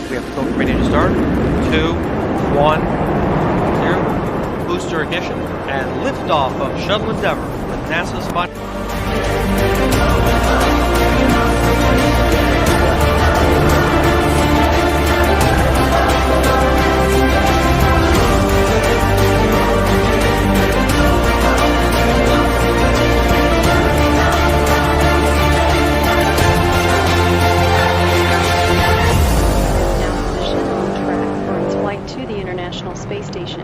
We have the filter ready to start. 2, 1, 0. Booster ignition and liftoff of Shuttle Endeavour with NASA's spot. Space Station.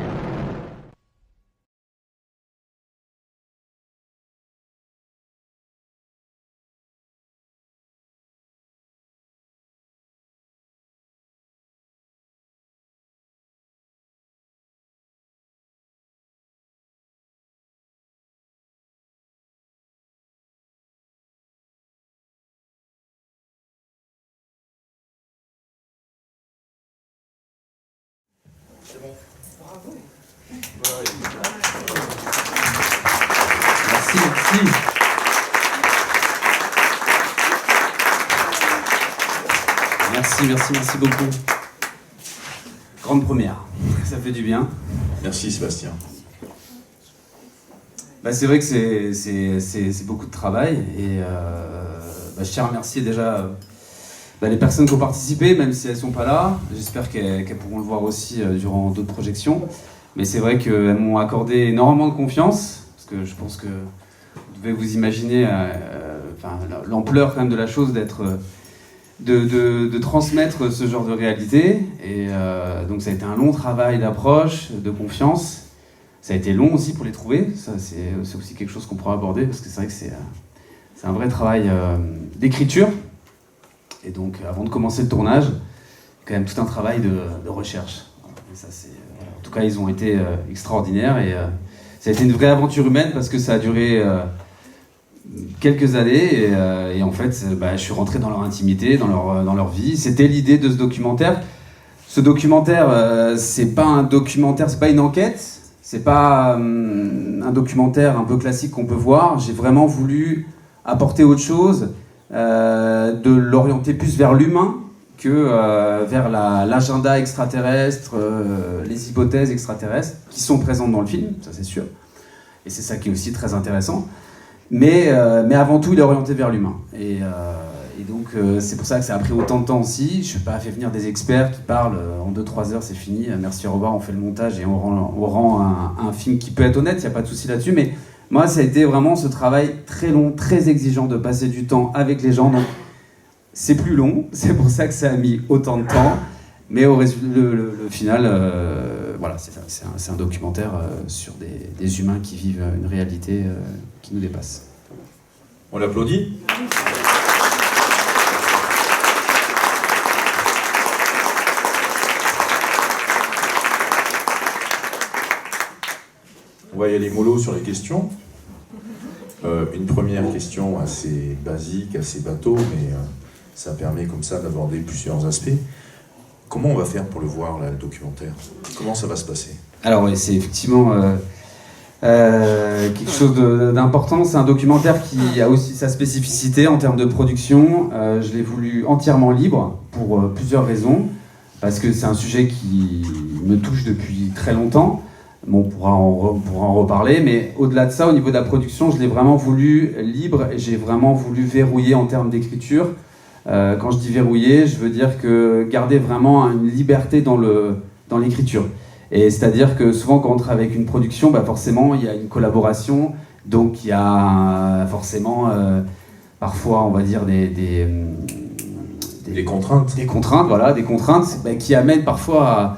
Bravo. Merci, merci. Merci beaucoup. Grande première, ça fait du bien. Merci Sébastien. C'est vrai que c'est beaucoup de travail et je tiens à remercier déjà les personnes qui ont participé, même si elles ne sont pas là. J'espère qu'elles pourront le voir aussi durant d'autres projections. Mais c'est vrai qu'elles m'ont accordé énormément de confiance, parce que je pense que vous devez vous imaginer l'ampleur quand même de la chose de transmettre ce genre de réalité. Et donc ça a été un long travail d'approche, de confiance. Ça a été long aussi pour les trouver. Ça, c'est aussi quelque chose qu'on pourra aborder, parce que c'est vrai que c'est un vrai travail d'écriture. Et donc, avant de commencer le tournage, quand même tout un travail de recherche. Et ça, en tout cas, ils ont été extraordinaires. Et ça a été une vraie aventure humaine, parce que ça a duré quelques années. Et en fait, je suis rentré dans leur intimité, dans leur vie. C'était l'idée de ce documentaire. Ce documentaire, c'est pas un documentaire, c'est pas une enquête. C'est pas un documentaire un peu classique qu'on peut voir. J'ai vraiment voulu apporter autre chose. De l'orienter plus vers l'humain que vers l'agenda extraterrestre, les hypothèses extraterrestres qui sont présentes dans le film, ça c'est sûr. Et c'est ça qui est aussi très intéressant. Mais avant tout, il est orienté vers l'humain. Et donc, c'est pour ça que ça a pris autant de temps aussi. Je n'ai pas fait venir des experts qui parlent en 2-3 heures, c'est fini. Merci, au revoir, on fait le montage et on rend un film qui peut être honnête, il n'y a pas de souci là-dessus. Mais moi, ça a été vraiment ce travail très long, très exigeant de passer du temps avec les gens. Donc, c'est plus long, c'est pour ça que ça a mis autant de temps. Mais le final, voilà, c'est un documentaire sur des humains qui vivent une réalité qui nous dépasse. On l'applaudit ? On va y aller mollo sur les questions. Une première question assez basique, assez bateau, mais ça permet comme ça d'aborder plusieurs aspects. Comment on va faire pour le voir, là, le documentaire ? Comment ça va se passer ? Alors oui, c'est effectivement quelque chose d'important. C'est un documentaire qui a aussi sa spécificité en termes de production. Je l'ai voulu entièrement libre pour plusieurs raisons. Parce que c'est un sujet qui me touche depuis très longtemps. Bon, on pourra en reparler, mais au-delà de ça, au niveau de la production, je l'ai vraiment voulu libre et j'ai vraiment voulu verrouiller en termes d'écriture. Quand je dis verrouiller, je veux dire que garder vraiment une liberté dans l'écriture. Et c'est-à-dire que souvent, quand on travaille avec une production, forcément, il y a une collaboration, donc il y a forcément, parfois, on va dire, des contraintes. Des contraintes, voilà, des contraintes qui amènent parfois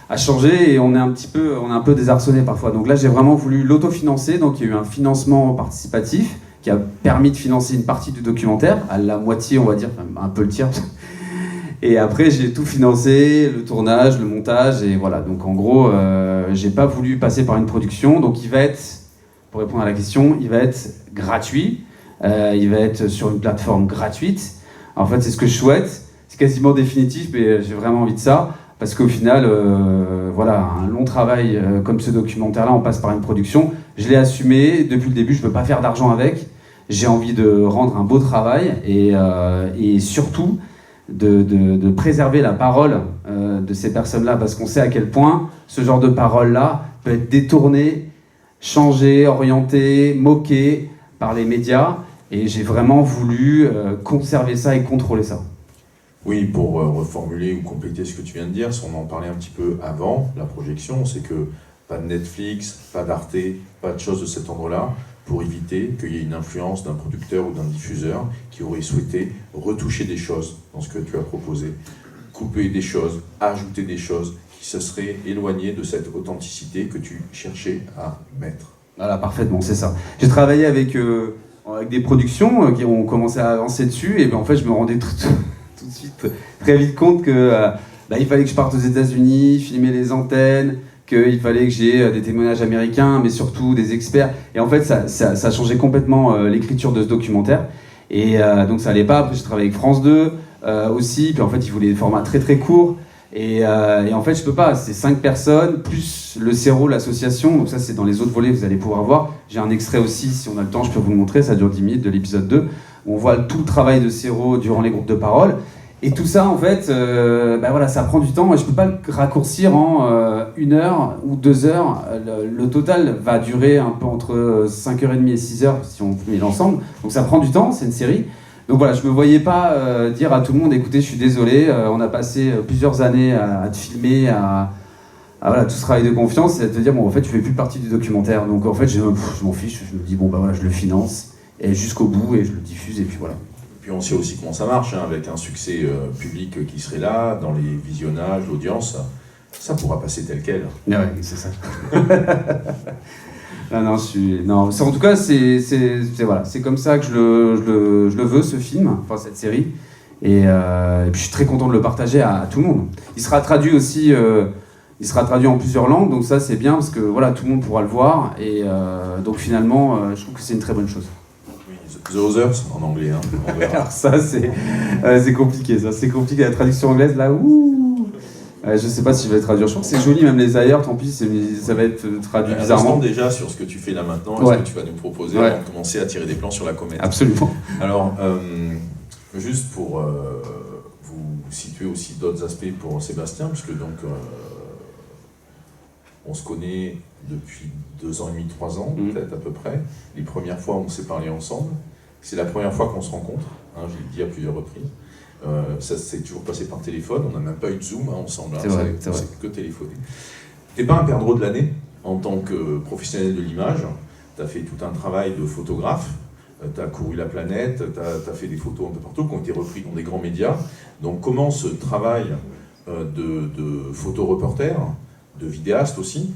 à a changé et on est un peu désarçonné parfois. Donc là, j'ai vraiment voulu l'autofinancer. Donc il y a eu un financement participatif qui a permis de financer une partie du documentaire, à la moitié, on va dire, un peu le tiers. Et après, j'ai tout financé, le tournage, le montage, et voilà. Donc en gros, j'ai pas voulu passer par une production. Donc il va être, pour répondre à la question, il va être gratuit. Il va être sur une plateforme gratuite. En fait, c'est ce que je souhaite. C'est quasiment définitif, mais j'ai vraiment envie de ça. Parce qu'au final, voilà, un long travail comme ce documentaire-là, on passe par une production. Je l'ai assumé depuis le début, je ne veux pas faire d'argent avec. J'ai envie de rendre un beau travail et surtout de préserver la parole de ces personnes-là. Parce qu'on sait à quel point ce genre de parole-là peut être détourné, changé, orienté, moqué par les médias. Et j'ai vraiment voulu conserver ça et contrôler ça. Oui, pour reformuler ou compléter ce que tu viens de dire, si on en parlait un petit peu avant la projection, c'est que pas de Netflix, pas d'Arte, pas de choses de cet ordre-là, pour éviter qu'il y ait une influence d'un producteur ou d'un diffuseur qui aurait souhaité retoucher des choses dans ce que tu as proposé, couper des choses, ajouter des choses qui se seraient éloignées de cette authenticité que tu cherchais à mettre. Voilà, parfaitement, c'est ça. J'ai travaillé avec des productions qui ont commencé à avancer dessus, et ben en fait, je me rendais tout de suite très vite compte que il fallait que je parte aux États-Unis, filmer les antennes, qu'il fallait que j'ai des témoignages américains, mais surtout des experts. Et en fait, ça a changé complètement l'écriture de ce documentaire. Et donc ça allait pas. Après, j'ai travaillé avec France 2 aussi. Puis en fait, ils voulaient des formats très très courts. Et en fait, je peux pas. C'est 5 personnes, plus le CERO, l'association. Donc ça, c'est dans les autres volets, vous allez pouvoir voir. J'ai un extrait aussi, si on a le temps, je peux vous le montrer. Ça dure 10 minutes de l'épisode 2. Où on voit tout le travail de CERO durant les groupes de parole. Et tout ça, en fait, voilà, ça prend du temps et je ne peux pas le raccourcir en 1 heure ou 2 heures. Le total va durer un peu entre 5h30 et 6h si on met l'ensemble. Donc ça prend du temps, c'est une série. Donc voilà, je ne me voyais pas dire à tout le monde, écoutez, je suis désolé, on a passé plusieurs années à te filmer, à voilà, tout ce travail de confiance, et à te dire, bon, en fait, tu ne fais plus partie du documentaire. Donc en fait, je m'en fiche, je me dis, bon, voilà, je le finance et jusqu'au bout et je le diffuse et puis voilà. Puis on sait aussi comment ça marche, hein, avec un succès public qui serait là, dans les visionnages, l'audience, ça pourra passer tel quel. Ouais, c'est ça. non, en tout cas, c'est comme ça que je le veux, ce film, enfin cette série. Et puis je suis très content de le partager à tout le monde. Il sera traduit aussi, en plusieurs langues, donc ça c'est bien parce que voilà, tout le monde pourra le voir. Et donc finalement, je trouve que c'est une très bonne chose. The Others en anglais, hein. Alors ça c'est compliqué, c'est compliqué la traduction anglaise là. Je sais pas si je vais traduire. Je trouve que c'est joli même les ailleurs. Tant pis, ça va être traduit bizarrement. Restons déjà sur ce que tu fais là maintenant, et ce que tu vas nous proposer avant de commencer à tirer des plans sur la comète. Absolument. Alors juste pour vous situer aussi d'autres aspects pour Sébastien, parce que donc on se connaît depuis 2 ans et demi, 3 ans, peut-être à peu près. Les premières fois où on s'est parlé ensemble, c'est la première fois qu'on se rencontre, hein, je l'ai dit à plusieurs reprises. Ça s'est toujours passé par téléphone, on n'a même pas eu de Zoom ensemble, c'est vrai. C'est que téléphoné. T'es pas un perdreau de l'année en tant que professionnel de l'image, tu as fait tout un travail de photographe, tu as couru la planète, tu as fait des photos un peu partout qui ont été repris dans des grands médias. Donc comment ce travail de photoreporter, de vidéaste aussi,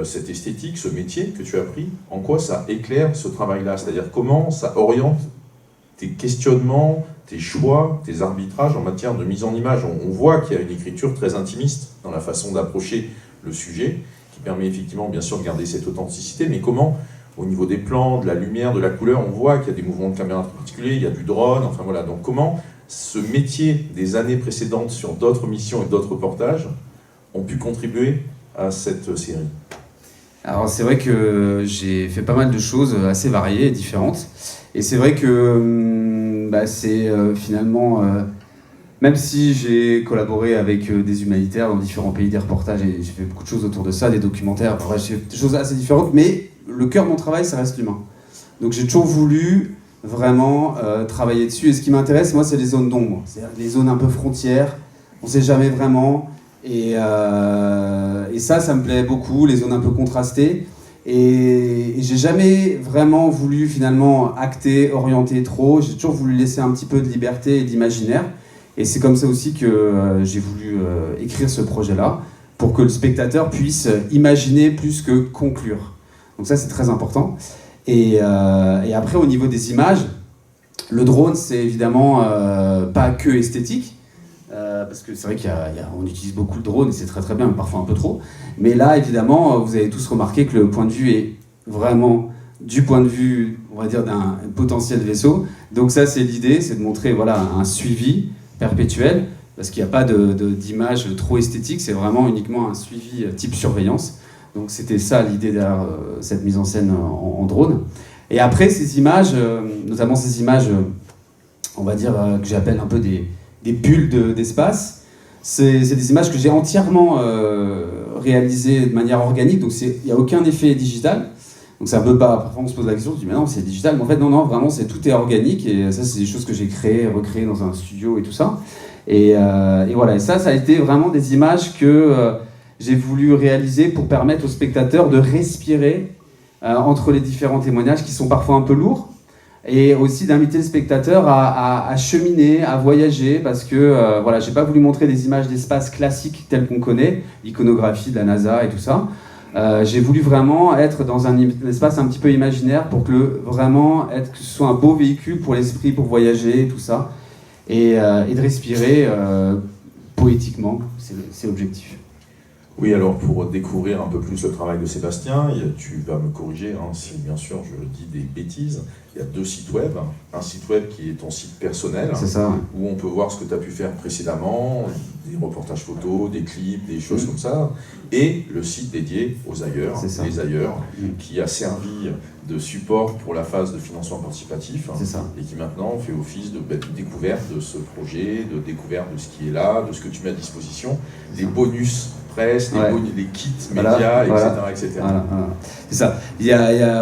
cette esthétique, ce métier que tu as appris, en quoi ça éclaire ce travail-là? C'est-à-dire comment ça oriente tes questionnements, tes choix, tes arbitrages en matière de mise en image. On voit qu'il y a une écriture très intimiste dans la façon d'approcher le sujet, qui permet effectivement bien sûr de garder cette authenticité, mais comment, au niveau des plans, de la lumière, de la couleur, on voit qu'il y a des mouvements de caméra particuliers, il y a du drone, enfin voilà. Donc comment ce métier des années précédentes sur d'autres missions et d'autres reportages ont pu contribuer à cette série? Alors c'est vrai que j'ai fait pas mal de choses assez variées et différentes. Et c'est vrai que c'est finalement, même si j'ai collaboré avec des humanitaires dans différents pays, des reportages, et j'ai fait beaucoup de choses autour de ça, des documentaires, j'ai fait des choses assez différentes, mais le cœur de mon travail, ça reste l'humain. Donc j'ai toujours voulu vraiment travailler dessus. Et ce qui m'intéresse, moi, c'est les zones d'ombre. C'est-à-dire les zones un peu frontières, on ne sait jamais vraiment. Et ça me plaît beaucoup, les zones un peu contrastées. Et j'ai jamais vraiment voulu finalement acter, orienter trop. J'ai toujours voulu laisser un petit peu de liberté et d'imaginaire. Et c'est comme ça aussi que j'ai voulu écrire ce projet-là. pour que le spectateur puisse imaginer plus que conclure. Donc ça, c'est très important. Et après, au niveau des images, le drone, c'est évidemment pas que esthétique, parce que c'est vrai qu'on utilise beaucoup le drone et c'est très très bien, mais parfois un peu trop. Mais là, évidemment, vous avez tous remarqué que le point de vue est vraiment du point de vue, on va dire, d'un potentiel vaisseau. Donc ça, c'est l'idée, c'est de montrer voilà, un suivi perpétuel, parce qu'il n'y a pas d'image trop esthétique, c'est vraiment uniquement un suivi type surveillance. Donc c'était ça l'idée derrière cette mise en scène en drone. Et après, ces images, notamment ces images, on va dire, que j'appelle un peu des bulles d'espace, c'est des images que j'ai entièrement réalisées de manière organique, donc il n'y a aucun effet digital. Donc c'est un peu pas, parfois on se pose la question, on se dit mais non c'est digital, mais en fait non, vraiment tout est organique, et ça c'est des choses que j'ai recréées dans un studio et tout ça. Et voilà, et ça a été vraiment des images que j'ai voulu réaliser pour permettre aux spectateurs de respirer entre les différents témoignages qui sont parfois un peu lourds, et aussi d'inviter le spectateur à cheminer, à voyager, parce que voilà, j'ai pas voulu montrer des images d'espace classiques telles qu'on connaît, l'iconographie de la NASA et tout ça. J'ai voulu vraiment être dans un espace un petit peu imaginaire pour que ce soit un beau véhicule pour l'esprit, pour voyager, tout ça, et de respirer poétiquement, c'est l'objectif. Oui, alors pour découvrir un peu plus le travail de Sébastien, tu vas me corriger si bien sûr je dis des bêtises. Il y a 2 sites web. Un site web qui est ton site personnel, c'est ça, ouais. Où on peut voir ce que tu as pu faire précédemment, des reportages photos, des clips, des choses comme ça, et le site dédié aux ailleurs, les ailleurs, qui a servi de support pour la phase de financement participatif, et qui maintenant fait office de découverte de ce projet, de découverte de ce qui est là, de ce que tu mets à disposition, des bonus presse, les kits médias, etc. Voilà. C'est ça.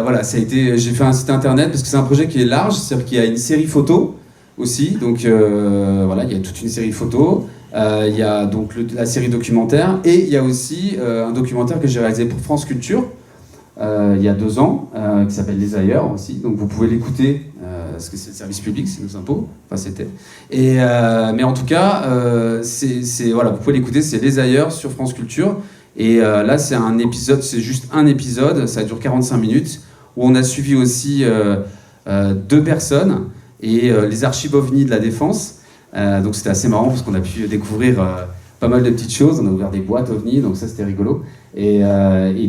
Voilà, j'ai fait un site internet parce que c'est un projet qui est large, c'est-à-dire qu'il y a une série photo aussi, donc voilà, il y a toute une série photo. Il y a donc la série documentaire, et il y a aussi un documentaire que j'ai réalisé pour France Culture il y a 2 ans, qui s'appelle Les Ailleurs aussi, donc vous pouvez l'écouter, parce que c'est le service public, c'est nos impôts, enfin c'était. Mais en tout cas, voilà, vous pouvez l'écouter, c'est Les Ailleurs sur France Culture, et là c'est un épisode, c'est juste un épisode, ça dure 45 minutes, où on a suivi aussi 2 personnes, et les archives OVNI de la Défense, donc c'était assez marrant, parce qu'on a pu découvrir pas mal de petites choses, on a ouvert des boîtes OVNI, donc ça c'était rigolo. Et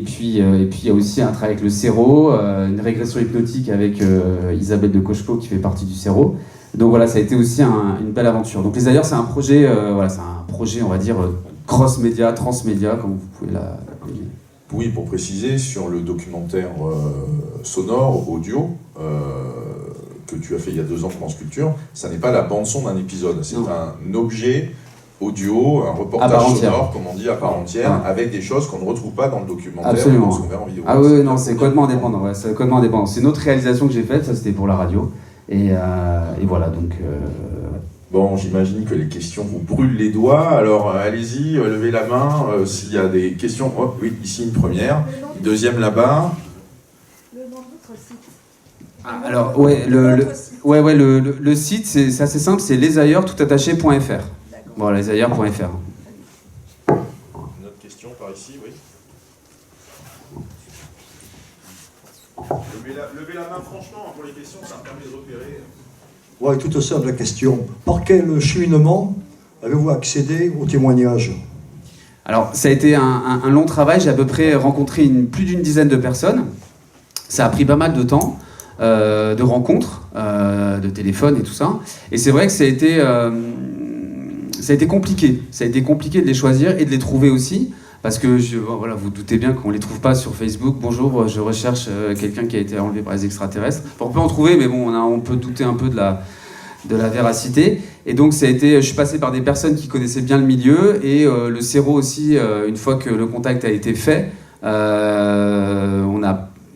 puis il y a aussi un travail avec le CERO, une régression hypnotique avec Isabelle de Cochepeau qui fait partie du CERO. Donc voilà, ça a été aussi une belle aventure. Donc Les Ailleurs, c'est un projet, on va dire, cross-média, transmédia, comme vous pouvez l'appeler. Oui, pour préciser, sur le documentaire sonore, audio, que tu as fait il y a 2 ans France Culture, ça n'est pas la bande-son d'un épisode, c'est un objet audio, un reportage sonore, comme on dit, à part entière, avec des choses qu'on ne retrouve pas dans le documentaire. Absolument. Ou qu'on verra en vidéo. Ah oui, non, c'est complètement indépendant. Ouais, c'est complètement indépendant. C'est une autre réalisation que j'ai faite, ça c'était pour la radio. Et voilà, donc... Bon, j'imagine que les questions vous brûlent les doigts, alors allez-y, levez la main s'il y a des questions. Oh, oui, ici une première, deuxième là-bas. Le nom de votre site. Alors, le site, c'est assez simple, c'est lesailleurs.toutattaché.fr. Voilà, lesailleurs.fr. Une autre question par ici, oui. Levez la main franchement pour les questions, ça me permet de repérer. Ouais, toute simple la question. Par quel cheminement avez-vous accédé au témoignage? Alors, ça a été un long travail, j'ai à peu près rencontré plus d'une dizaine de personnes. Ça a pris pas mal de temps, de rencontres, de téléphone et tout ça. Et c'est vrai que ça a été compliqué. Ça a été compliqué de les choisir et de les trouver aussi. Parce que, voilà, vous doutez bien qu'on ne les trouve pas sur Facebook. Bonjour, je recherche quelqu'un qui a été enlevé par les extraterrestres. Enfin, on peut en trouver, mais bon, on peut douter un peu de la véracité. Et donc, je suis passé par des personnes qui connaissaient bien le milieu. Et le CERO aussi, une fois que le contact a été fait,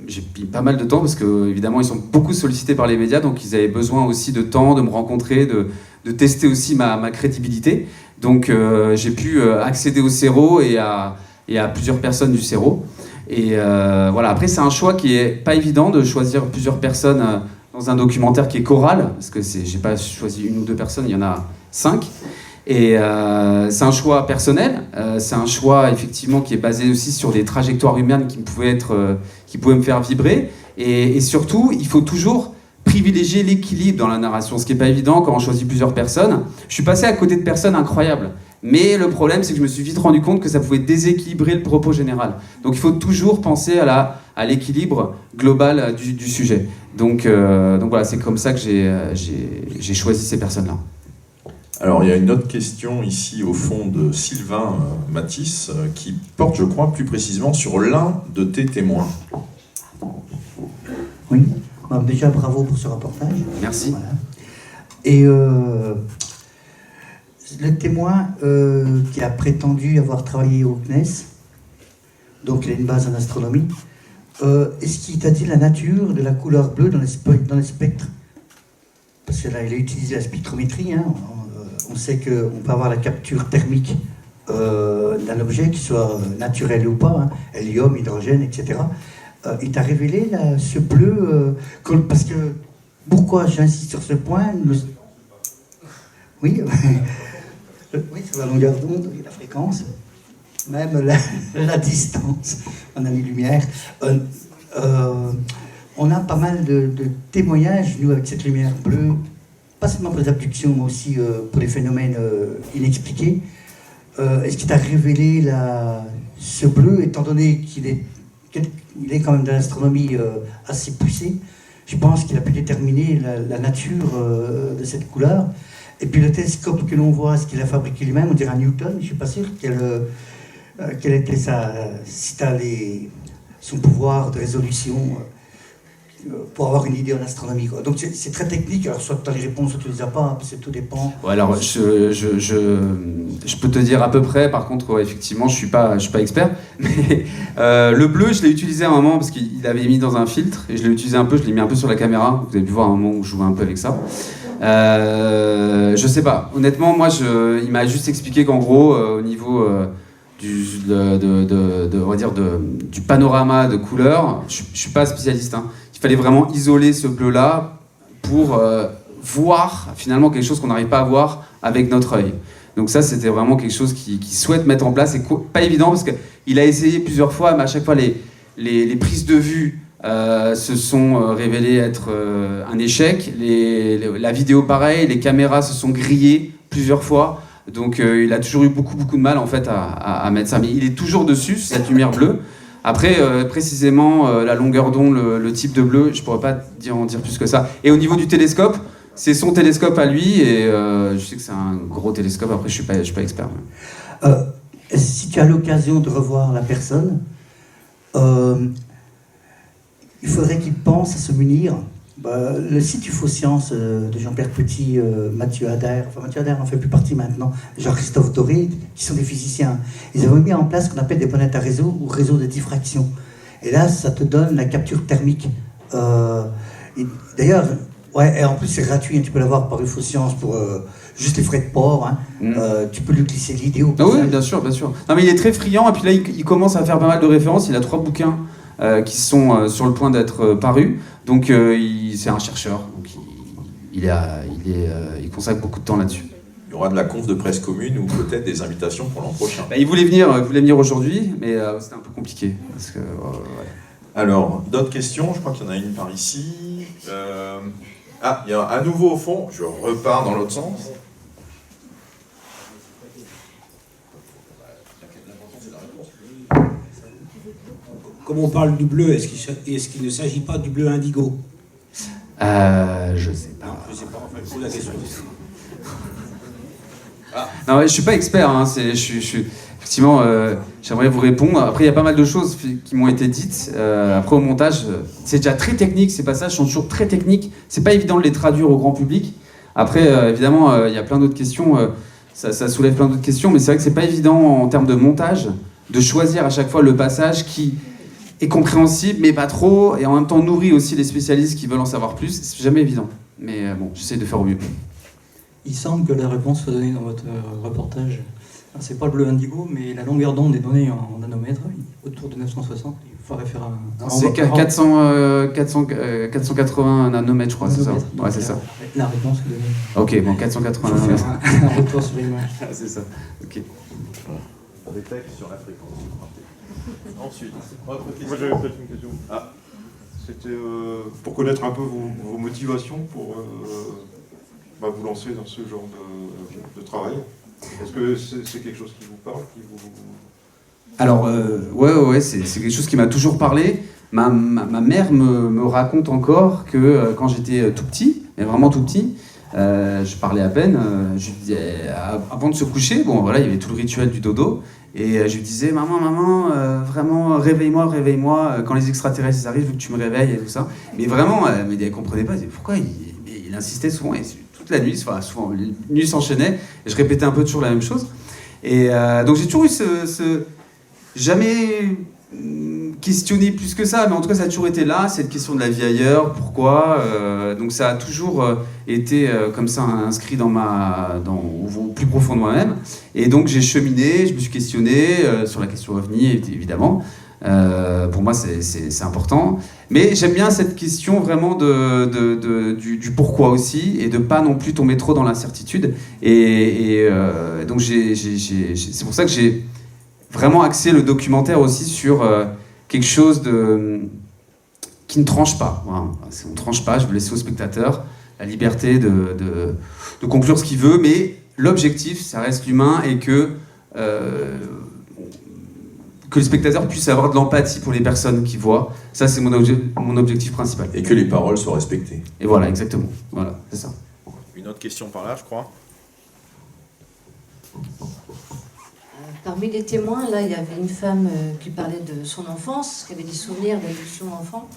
j'ai mis pas mal de temps parce que, évidemment, ils sont beaucoup sollicités par les médias. Donc, ils avaient besoin aussi de temps, de me rencontrer, de tester aussi ma crédibilité. Donc j'ai pu accéder au CERO et à plusieurs personnes du CERO. Et voilà, après c'est un choix qui est pas évident de choisir plusieurs personnes dans un documentaire qui est choral, parce que j'ai pas choisi 1 ou 2 personnes, il y en a 5. Et c'est un choix personnel, c'est un choix effectivement qui est basé aussi sur des trajectoires humaines qui pouvaient me faire vibrer. Et surtout, il faut toujours privilégier l'équilibre dans la narration, ce qui n'est pas évident quand on choisit plusieurs personnes. Je suis passé à côté de personnes incroyables. Mais le problème, c'est que je me suis vite rendu compte que ça pouvait déséquilibrer le propos général. Donc il faut toujours penser à l'équilibre global du sujet. Donc voilà, c'est comme ça que j'ai choisi ces personnes-là. Alors, il y a une autre question ici au fond de Sylvain Matisse qui porte, je crois, plus précisément sur l'un de tes témoins. Oui, alors déjà bravo pour ce reportage. Merci. Voilà. Et le témoin qui a prétendu avoir travaillé au CNES, donc il a une base en astronomie, est-ce qu'il t'a dit la nature de la couleur bleue dans les spectres? Parce que là, il a utilisé la spectrométrie, hein. On sait qu'on peut avoir la capture thermique d'un objet, qu'il soit naturel ou pas, hein, hélium, hydrogène, etc. Il t'a révélé là, ce bleu, parce que, pourquoi j'insiste sur ce point Oui, oui, sur la longueur d'onde et la fréquence, même la distance en année-lumière. On a pas mal de témoignages, nous, avec cette lumière bleue, pas seulement pour les abductions, mais aussi pour les phénomènes inexpliqués. Est-ce qu'il t'a révélé ce bleu, étant donné qu'il est quand même de l'astronomie assez poussée? Je pense qu'il a pu déterminer la nature de cette couleur. Et puis le télescope que l'on voit, ce qu'il a fabriqué lui-même, on dirait un Newton, je ne suis pas sûr quel était son pouvoir de résolution pour avoir une idée en astronomie, quoi. Donc c'est très technique, alors soit tu as les réponses, soit tu ne les as pas, tout dépend. Ouais, alors je peux te dire à peu près, par contre, ouais, effectivement, je suis pas expert, mais le bleu, je l'ai utilisé à un moment parce qu'il avait mis dans un filtre, et je l'ai utilisé un peu, je l'ai mis un peu sur la caméra, vous avez pu voir un moment où je jouais un peu avec ça. Je sais pas, honnêtement, moi, il m'a juste expliqué qu'en gros, au niveau on va dire du panorama de couleurs, je suis pas spécialiste, hein. Il fallait vraiment isoler ce bleu-là pour voir finalement quelque chose qu'on n'arrive pas à voir avec notre œil. Donc ça, c'était vraiment quelque chose qu'il souhaite mettre en place. C'est pas évident parce qu'il a essayé plusieurs fois, mais à chaque fois, les prises de vue se sont révélées être un échec. La vidéo, pareil, les caméras se sont grillées plusieurs fois. Donc il a toujours eu beaucoup de mal en fait à mettre ça. Mais il est toujours dessus, cette lumière bleue. Après, précisément, la longueur d'onde, le type de bleu, je pourrais pas en dire plus que ça. Et au niveau du télescope, c'est son télescope à lui, et je sais que c'est un gros télescope. Après, je suis pas expert. Si tu as l'occasion de revoir la personne, il faudrait qu'il pense à se munir. Le site UFO Science de Jean-Pierre Petit, Mathieu Adair n'en fait plus partie maintenant, Jean-Christophe Doré, qui sont des physiciens. Ils avaient mis en place ce qu'on appelle des bonnettes à réseau ou réseau de diffraction. Et là, ça te donne la capture thermique. D'ailleurs, ouais, et en plus c'est gratuit, hein, tu peux l'avoir par UFO Science pour juste les frais de port. Hein. Tu peux lui glisser l'idée au passage. Oui, bien sûr. Non, mais il est très friand, et puis là, il commence à faire pas mal de références. Il a 3 bouquins qui sont sur le point d'être parus. Donc c'est un chercheur, donc il consacre beaucoup de temps là-dessus. Il y aura de la conf de presse commune ou peut-être des invitations pour l'an prochain. Il voulait venir aujourd'hui, mais c'était un peu compliqué. Parce que, ouais. Alors, d'autres questions? Je crois qu'il y en a une par ici. Il y a à nouveau au fond, je repars dans l'autre sens. Comme on parle du bleu, est-ce qu'il ne s'agit pas du bleu indigo? Je sais pas. Non, je sais pas, enfin, je pose la question. Non, je suis pas expert, hein. Effectivement, j'aimerais vous répondre. Après, il y a pas mal de choses qui m'ont été dites. Après, au montage, c'est déjà très technique, ces passages sont toujours très techniques. C'est pas évident de les traduire au grand public. Après, évidemment, il y a plein d'autres questions. Ça soulève plein d'autres questions, mais c'est vrai que c'est pas évident en termes de montage de choisir à chaque fois le passage qui est compréhensible, mais pas trop, et en même temps nourrit aussi les spécialistes qui veulent en savoir plus. C'est jamais évident. Mais bon, j'essaie de faire au mieux. Il semble que la réponse soit donnée dans votre reportage. C'est pas le bleu indigo, mais la longueur d'onde est donnée en nanomètres. autour de 960. Il faudrait faire un. C'est 480 nanomètres, je crois, c'est ça. Ouais, c'est ça. La réponse est donnée. Ok, bon, 480 Il faut nanomètres. faire un retour sur l'image. C'est ça. Ok. Des textes sur la fréquence. Ensuite, Moi j'avais peut-être une question. C'était pour connaître un peu vos motivations pour vous lancer dans ce genre de travail. Est-ce que c'est quelque chose qui vous parle, Alors, ouais, c'est quelque chose qui m'a toujours parlé. Ma mère me raconte encore que quand j'étais tout petit, mais vraiment tout petit, je parlais à peine, je lui disais, avant de se coucher, bon voilà, il y avait tout le rituel du dodo, et je lui disais, maman, vraiment, réveille-moi, quand les extraterrestres arrivent, je veux que tu me réveilles et tout ça. Mais vraiment, mais elle comprenait pas, elle disait, pourquoi il insistait souvent, et toute la nuit, souvent, les nuits s'enchaînaient, et je répétais un peu toujours la même chose. Et donc j'ai toujours eu jamais questionné plus que ça, mais en tout cas ça a toujours été là, cette question de la vie ailleurs, pourquoi, donc ça a toujours été comme ça inscrit au plus profond de moi-même, et donc j'ai cheminé, je me suis questionné sur la question OVNI, évidemment, pour moi c'est important, mais j'aime bien cette question vraiment du pourquoi aussi, et de pas non plus tomber trop dans l'incertitude, et donc c'est pour ça que j'ai vraiment axé le documentaire aussi sur quelque chose qui ne tranche pas. Voilà. On ne tranche pas, je veux laisser au spectateur la liberté de conclure ce qu'il veut, mais l'objectif, ça reste l'humain, et que le spectateur puisse avoir de l'empathie pour les personnes qu'il voit. Ça, c'est mon objectif principal. Et que les paroles soient respectées. Et voilà, exactement. Voilà, c'est ça. Une autre question par là, je crois. Parmi les témoins, là, il y avait une femme qui parlait de son enfance, qui avait des souvenirs d'adoption d'enfant,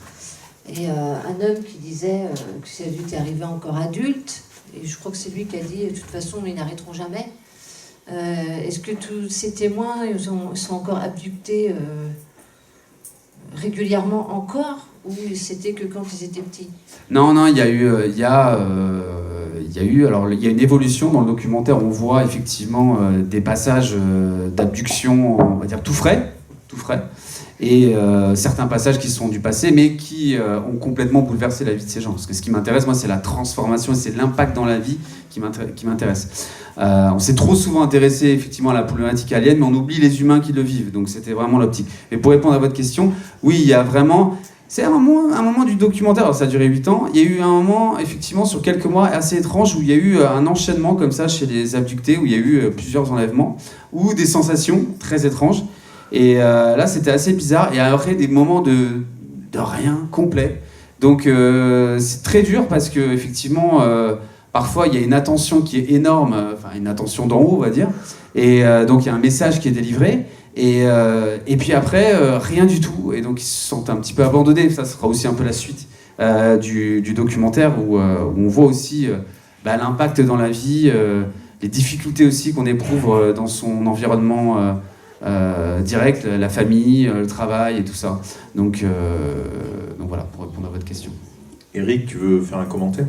et un homme qui disait que ses adultes est arrivé encore adulte, et je crois que c'est lui qui a dit, de toute façon, ils n'arrêteront jamais. Est-ce que tous ces témoins sont encore abductés régulièrement encore, ou c'était que quand ils étaient petits? Non, il y a une évolution dans le documentaire. On voit effectivement des passages d'abduction, on va dire tout frais, et certains passages qui sont du passé, mais qui ont complètement bouleversé la vie de ces gens. Parce que ce qui m'intéresse, moi, c'est la transformation, et c'est l'impact dans la vie qui m'intéresse. On s'est trop souvent intéressé effectivement à la problématique alien, mais on oublie les humains qui le vivent. Donc c'était vraiment l'optique. Et pour répondre à votre question, oui, il y a vraiment... C'est un moment du documentaire, alors ça a duré 8 ans, il y a eu un moment, effectivement, sur quelques mois, assez étrange, où il y a eu un enchaînement comme ça chez les abductés, où il y a eu plusieurs enlèvements, ou des sensations très étranges. Et là, c'était assez bizarre, et après, des moments de rien, complet. Donc c'est très dur, parce que effectivement, parfois, il y a une attention qui est énorme, enfin une attention d'en haut, on va dire, et donc il y a un message qui est délivré, et puis après, rien du tout. Et donc ils se sentent un petit peu abandonnés. Ça sera aussi un peu la suite du documentaire, où on voit aussi l'impact dans la vie, les difficultés aussi qu'on éprouve dans son environnement direct, la famille, le travail et tout ça. Donc voilà, pour répondre à votre question. Eric, tu veux faire un commentaire?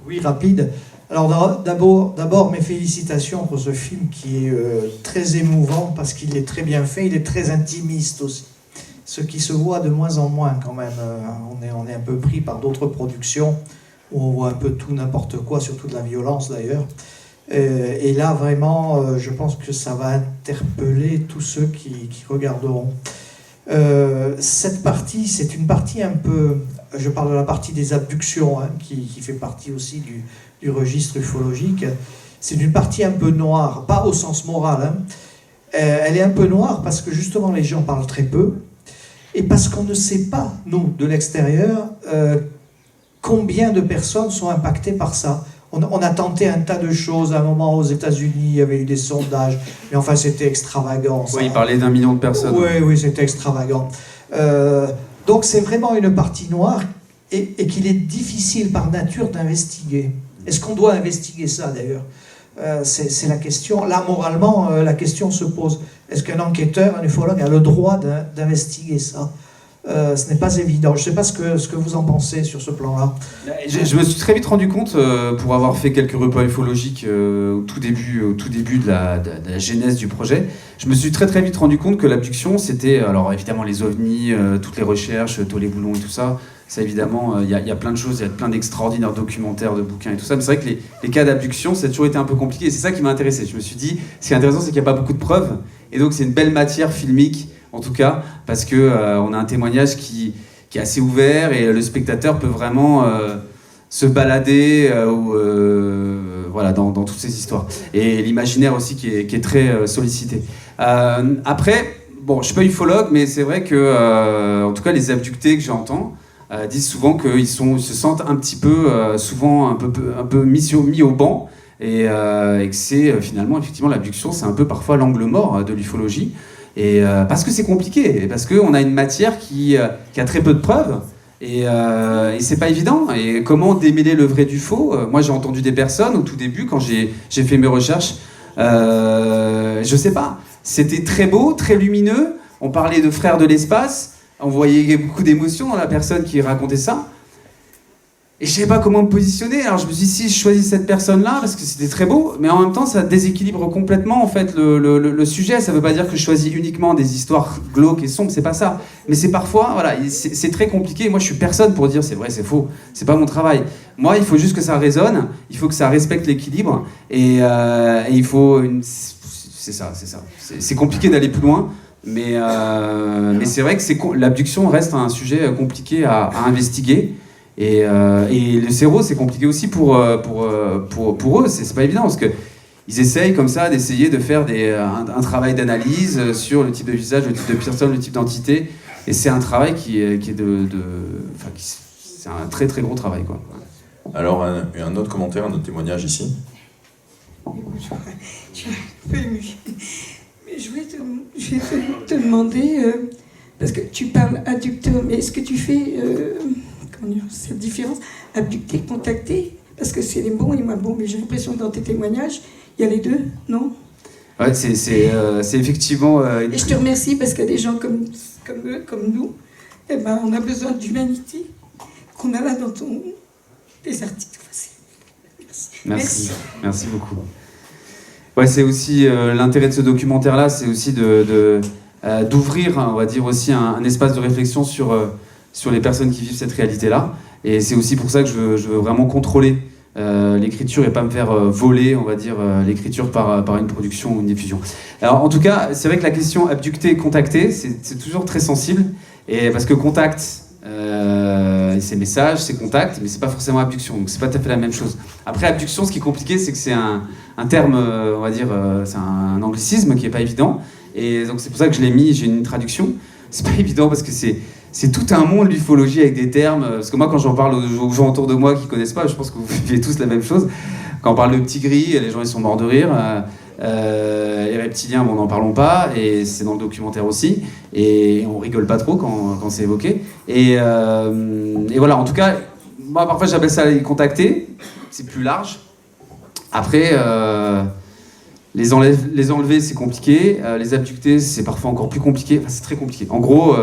Oui, rapide. Alors d'abord mes félicitations pour ce film qui est très émouvant, parce qu'il est très bien fait, il est très intimiste aussi. Ce qui se voit de moins en moins quand même. On est un peu pris par d'autres productions où on voit un peu tout, n'importe quoi, surtout de la violence d'ailleurs. Et là vraiment, je pense que ça va interpeller tous ceux qui regarderont. Cette partie, c'est une partie un peu... Je parle de la partie des abductions, qui fait partie aussi du registre ufologique. C'est une partie un peu noire, pas au sens moral. Elle est un peu noire parce que justement les gens parlent très peu, et parce qu'on ne sait pas, nous, de l'extérieur, combien de personnes sont impactées par ça. On a tenté un tas de choses. À un moment, aux États-Unis, il y avait eu des sondages, mais enfin, c'était extravagant. Oui, il parlait d'1 million de personnes. Oui, c'était extravagant. Donc, c'est vraiment une partie noire, et qu'il est difficile par nature d'investiguer. Est-ce qu'on doit investiguer ça, d'ailleurs? C'est la question. Là, moralement, la question se pose. Est-ce qu'un enquêteur, un ufologue, a le droit d'investiguer ça? ce n'est pas évident. Je ne sais pas ce que vous en pensez sur ce plan-là. Je me suis très vite rendu compte, pour avoir fait quelques repas ufologiques au tout début de la genèse du projet, je me suis très vite rendu compte que l'abduction, c'était, alors évidemment les ovnis, toutes les recherches, tous les boulons et tout ça, ça évidemment, il y a plein de choses, il y a plein d'extraordinaires documentaires, de bouquins et tout ça, mais c'est vrai que les cas d'abduction, ça a toujours été un peu compliqué, et c'est ça qui m'a intéressé. Je me suis dit, ce qui est intéressant, c'est qu'il n'y a pas beaucoup de preuves, et donc c'est une belle matière filmique, en tout cas, parce que on a un témoignage qui est assez ouvert, et le spectateur peut vraiment se balader voilà, dans toutes ces histoires. Et l'imaginaire aussi qui est très sollicité. Après, bon, je ne suis pas ufologue, mais c'est vrai que, en tout cas, les abductés que j'entends disent souvent qu'ils se sentent un petit peu, souvent un peu mis au banc, et que c'est finalement, effectivement, l'abduction, c'est un peu parfois l'angle mort de l'ufologie. Et parce que c'est compliqué, parce qu'on a une matière qui a très peu de preuves, et c'est pas évident. Et comment démêler le vrai du faux? Moi, j'ai entendu des personnes au tout début, quand j'ai fait mes recherches, je sais pas, c'était très beau, très lumineux, on parlait de frères de l'espace, on voyait beaucoup d'émotions dans la personne qui racontait ça. Et je savais pas comment me positionner, alors je me suis dit, si je choisis cette personne-là, parce que c'était très beau, mais en même temps, ça déséquilibre complètement, en fait, le sujet. Ça veut pas dire que je choisis uniquement des histoires glauques et sombres, c'est pas ça. Mais c'est parfois, voilà, c'est très compliqué. Moi, je suis personne pour dire c'est vrai, c'est faux. C'est pas mon travail. Moi, il faut juste que ça résonne, il faut que ça respecte l'équilibre, et il faut c'est ça. C'est compliqué d'aller plus loin, mais c'est vrai que l'abduction reste un sujet compliqué à investiguer. Et le CERO, c'est compliqué aussi pour eux, c'est pas évident, parce qu'ils essayent comme ça d'essayer de faire un travail d'analyse sur le type de visage, le type de personne, le type d'entité, et c'est un travail c'est un très gros travail, quoi. Alors, un autre commentaire, un autre témoignage ici. Je suis un peu émue. Mais je voulais te demander, parce que tu parles abducteur, mais est-ce que tu fais... cette différence, abducté, contacté, parce que c'est les bons et moins bons, mais j'ai l'impression que dans tes témoignages, il y a les deux, non? Ouais, c'est effectivement... Et je te remercie parce qu'il y a des gens comme eux, comme nous, eh ben, on a besoin d'humanité qu'on a là dans tes articles. Merci beaucoup. Ouais, c'est aussi l'intérêt de ce documentaire-là, c'est aussi d'ouvrir, on va dire aussi un espace de réflexion sur les personnes qui vivent cette réalité-là. Et c'est aussi pour ça que je veux vraiment contrôler l'écriture et pas me faire voler, on va dire, l'écriture par une production ou une diffusion. Alors, en tout cas, c'est vrai que la question abducté, contacté, c'est toujours très sensible, et parce que contact, c'est message, c'est contact, mais c'est pas forcément abduction, donc c'est pas tout à fait la même chose. Après, abduction, ce qui est compliqué, c'est que c'est un terme, on va dire, c'est un anglicisme qui est pas évident, et donc c'est pour ça que je l'ai mis, j'ai une traduction. C'est pas évident parce que c'est tout un monde, l'ufologie, avec des termes. Parce que moi, quand j'en parle aux gens autour de moi qui connaissent pas, je pense que vous vivez tous la même chose. Quand on parle de petit gris, les gens ils sont morts de rire. Les reptiliens, bon, n'en parlons pas, et c'est dans le documentaire aussi. Et on rigole pas trop quand c'est évoqué. Et voilà, en tout cas, moi parfois j'appelle ça les contacter. C'est plus large. Après, les enlever, c'est compliqué. Les abducter, c'est parfois encore plus compliqué. Enfin, c'est très compliqué. En gros,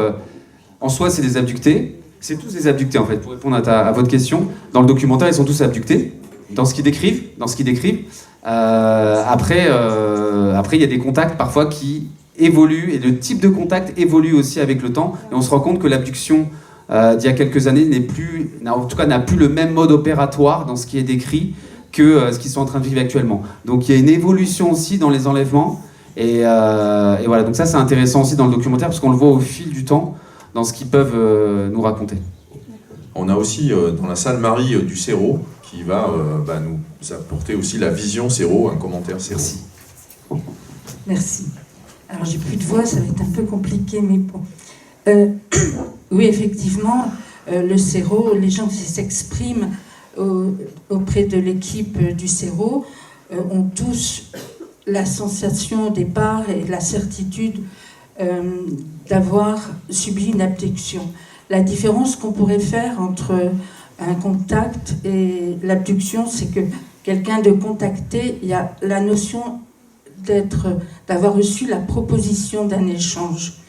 en soi, c'est des abductés. C'est tous des abductés, en fait, pour répondre à votre question. Dans le documentaire, ils sont tous abductés, dans ce qu'ils décrivent. Après, il y a des contacts, parfois, qui évoluent, et le type de contact évolue aussi avec le temps. Et on se rend compte que l'abduction d'il y a quelques années n'a plus le même mode opératoire dans ce qui est décrit que ce qu'ils sont en train de vivre actuellement. Donc il y a une évolution aussi dans les enlèvements, et voilà, donc ça c'est intéressant aussi dans le documentaire, parce qu'on le voit au fil du temps, dans ce qu'ils peuvent nous raconter. On a aussi dans la salle Marie du CERO, qui va nous apporter aussi la vision CERO, un commentaire CERO. Merci. Alors j'ai plus de voix, ça va être un peu compliqué, mais bon. Oui, effectivement, le CERO, les gens qui s'expriment auprès de l'équipe du CERO ont tous la sensation au départ et la certitude d'avoir subi une abduction. La différence qu'on pourrait faire entre un contact et l'abduction, c'est que quelqu'un de contacté, il y a la notion d'avoir reçu la proposition d'un échange.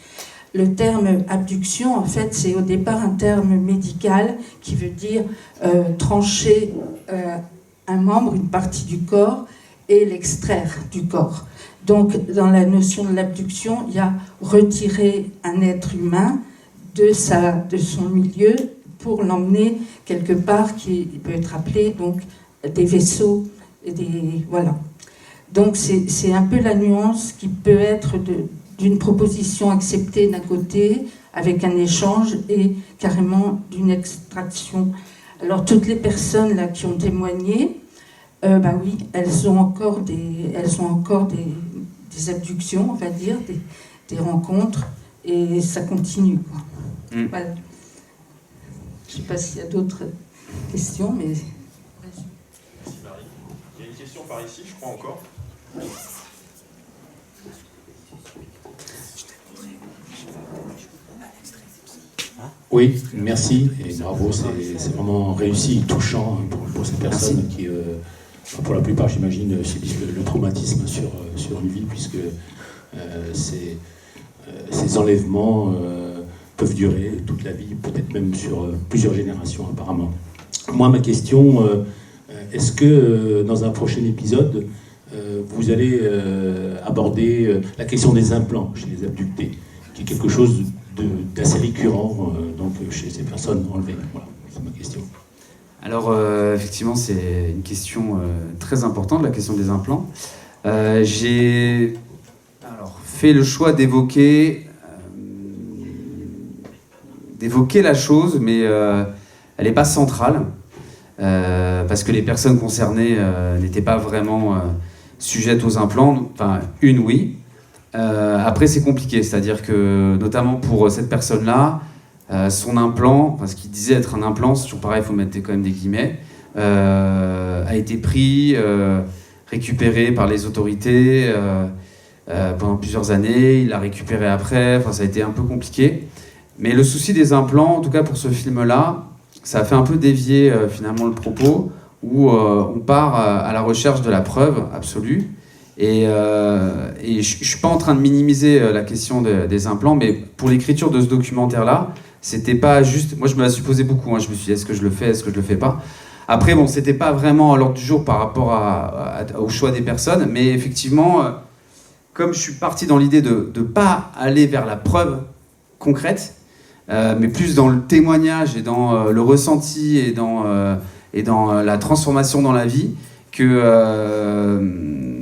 le terme abduction, en fait, c'est au départ un terme médical qui veut dire trancher un membre, une partie du corps, et l'extraire du corps. Donc, dans la notion de l'abduction, il y a retirer un être humain de son milieu pour l'emmener quelque part qui peut être appelé donc des vaisseaux, voilà. Donc c'est un peu la nuance qui peut être d'une proposition acceptée d'un côté avec un échange et carrément d'une extraction. Alors toutes les personnes là qui ont témoigné, oui, elles ont encore des abductions, on va dire, des rencontres, et ça continue, quoi. Voilà. Je ne sais pas s'il y a d'autres questions, mais... Merci Marie. Il y a une question par ici, je crois encore. Oui, merci et bravo, c'est vraiment réussi, touchant pour ces personnes qui, pour la plupart, j'imagine, subissent le traumatisme sur une vie, puisque ces enlèvements peuvent durer toute la vie, peut-être même sur plusieurs générations apparemment. Moi, ma question, est-ce que dans un prochain épisode, vous allez aborder la question des implants chez les abductés, qui est quelque chose d'assez récurrent donc chez ces personnes enlevées. Voilà, c'est ma question. Alors, effectivement, c'est une question très importante, la question des implants. J'ai fait le choix d'évoquer la chose, mais elle n'est pas centrale, parce que les personnes concernées n'étaient pas vraiment sujettes aux implants. Enfin, une, oui. Après, c'est compliqué, c'est-à-dire que, notamment pour cette personne-là, son implant, enfin, ce qu'il disait être un implant, c'est toujours pareil, il faut mettre quand même des guillemets, a été pris, récupéré par les autorités pendant plusieurs années, il l'a récupéré après, enfin, ça a été un peu compliqué. Mais le souci des implants, en tout cas pour ce film-là, ça a fait un peu dévier finalement le propos, où on part à la recherche de la preuve absolue. Et je ne suis pas en train de minimiser la question des implants, mais pour l'écriture de ce documentaire-là, c'était pas juste... Moi, je me la suis posé beaucoup, hein. Je me suis dit, est-ce que je le fais, est-ce que je le fais pas? Après, bon, c'était pas vraiment à l'ordre du jour par rapport au choix des personnes, mais effectivement, comme je suis parti dans l'idée de ne pas aller vers la preuve concrète, mais plus dans le témoignage et dans le ressenti et dans la transformation dans la vie, que